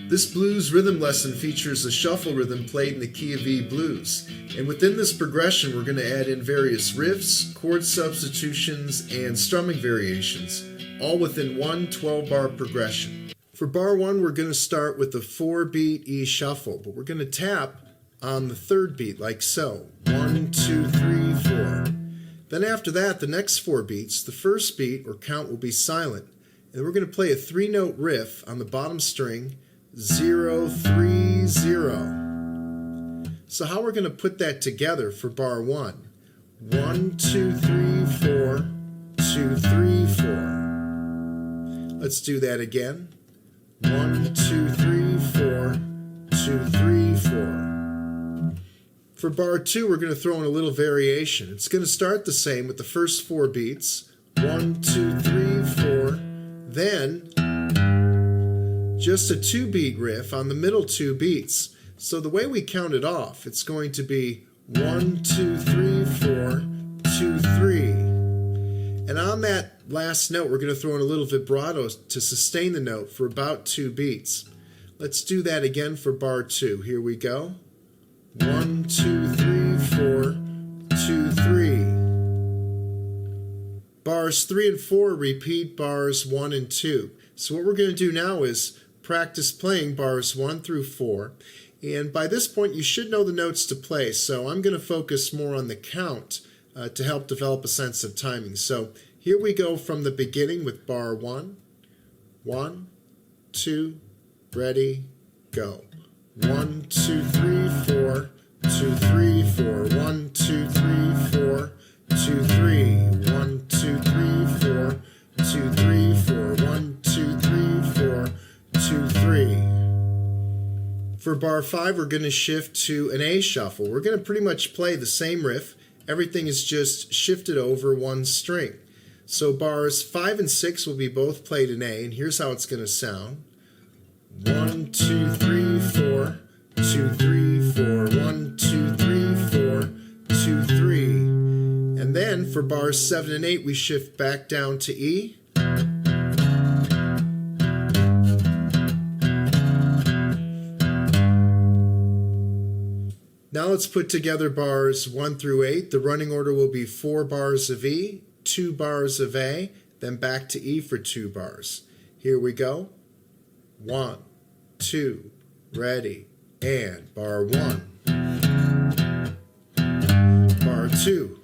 This blues rhythm lesson features a shuffle rhythm played in the key of E blues. And within this progression, we're going to add in various riffs, chord substitutions, and strumming variations, all within one 12-bar progression. For bar 1, we're going to start with a 4-beat E shuffle, but we're going to tap on the 3rd beat like so. 1, 2, 3, 4. Then after that, the next 4 beats, the first beat or count will be silent. And we're going to play a 3-note riff on the bottom string, 0, 3, 0. So how we're going to put that together for bar 1? 1, 2, 3, 4, 2, 3, 4. Let's do that again. 1, 2, 3, 4, 2, 3, 4. For bar 2, we're going to throw in a little variation. It's going to start the same with the first 4 beats. 1, 2, 3, 4. Then just a 2-beat riff on the middle 2 beats. So the way we count it off, it's going to be 1, 2, 3, 4, 2, 3. And on that last note, we're going to throw in a little vibrato to sustain the note for about 2 beats. Let's do that again for bar 2. Here we go. 1, 2, 3, 4, 2, 3. Bars 3 and 4 repeat bars 1 and 2. So what we're going to do now is practice playing bars 1 through 4. And by this point, you should know the notes to play. So I'm going to focus more on the count to help develop a sense of timing. So here we go from the beginning with bar 1. 1, 2, ready, go. 1, 2, 3, 4, 2, 3, 4. 1, 2, 3, 4, 2, 3. 1, 2, 3, 4, 2, 3, 4. 1, 2, 3, 4, 2, 3. For bar 5, we're going to shift to an A shuffle. We're going to pretty much play the same riff. Everything is just shifted over one string. So bars 5 and 6 will be both played in A, and here's how it's going to sound. 1, 2, 3, 4, 2, 3, 4. 1, 2, 3, 4, 2, 3. And then for bars 7 and 8, we shift back down to E. Now let's put together bars 1 through 8. The running order will be 4 bars of E, 2 bars of A, then back to E for 2 bars. Here we go. 1, 2, ready, and bar 1. Bar 2.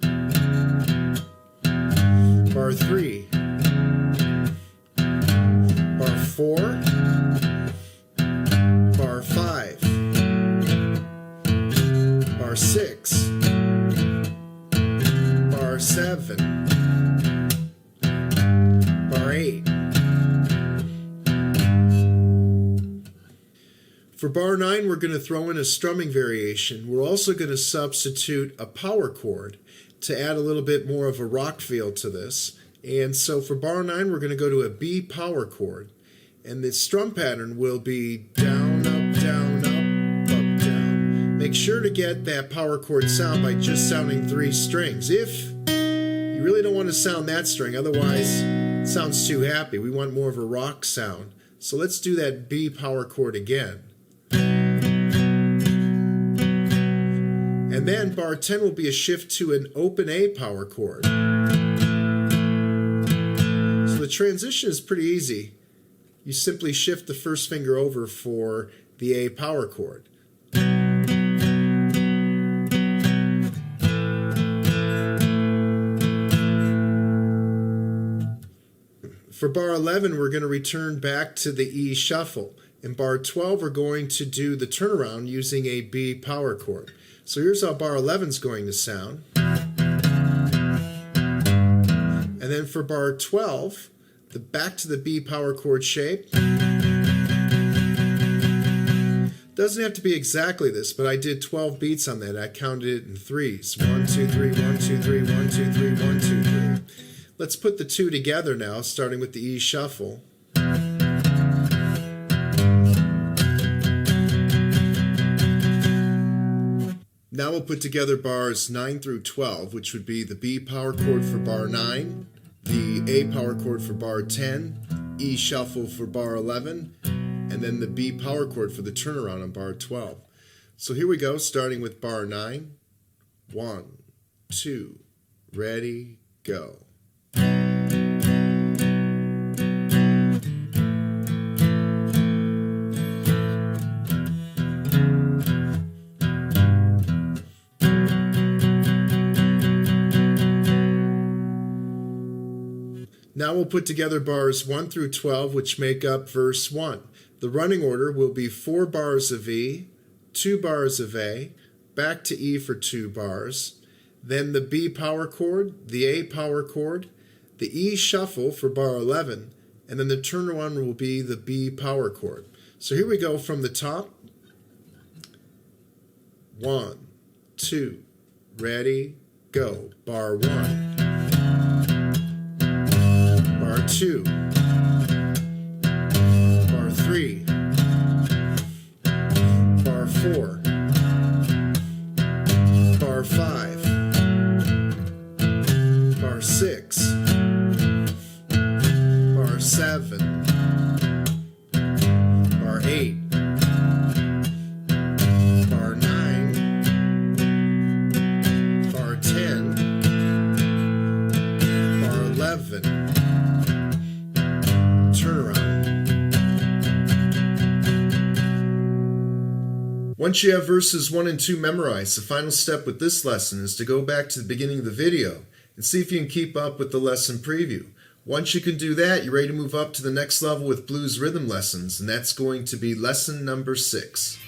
Bar 3. Bar 4. Bar 5. Bar 6, bar 7, bar 8. For bar 9, we're going to throw in a strumming variation. We're also going to substitute a power chord to add a little bit more of a rock feel to this. And so for bar 9, we're going to go to a B power chord. And the strum pattern will be down, up, down, up, up, down. Make sure to get that power chord sound by just sounding 3 strings. If you really don't want to sound that string, otherwise it sounds too happy. We want more of a rock sound. So let's do that B power chord again. And then bar 10 will be a shift to an open A power chord. So the transition is pretty easy. You simply shift the first finger over for the A power chord. For bar 11, we're going to return back to the E shuffle. In bar 12, we're going to do the turnaround using a B power chord. So here's how bar 11 is going to sound. And then for bar 12, back to the B power chord shape. Doesn't have to be exactly this, but I did 12 beats on that. I counted it in threes. 1, 2, 3, 1, 2, 3, 1, 2, 3, 1, 2, 3. Let's put the two together now, starting with the E shuffle. Now we'll put together bars 9 through 12, which would be the B power chord for bar 9, the A power chord for bar 10, E shuffle for bar 11, and then the B power chord for the turnaround on bar 12. So here we go, starting with bar 9. 1, 2, ready, go. Now we'll put together bars 1 through 12, which make up verse 1. The running order will be 4 bars of E, 2 bars of A, back to E for 2 bars, then the B power chord, the A power chord, the E shuffle for bar 11, and then the turnaround will be the B power chord. So here we go from the top. 1, 2, ready, go. Bar 1. Bar 2, bar 3, bar 4, bar 5, bar 6, bar 7, bar 8, bar 9, bar 10, bar 11, turnaround. Once you have verses 1 and 2 memorized, the final step with this lesson is to go back to the beginning of the video and see if you can keep up with the lesson preview. Once you can do that, you're ready to move up to the next level with blues rhythm lessons, and that's going to be lesson number 6.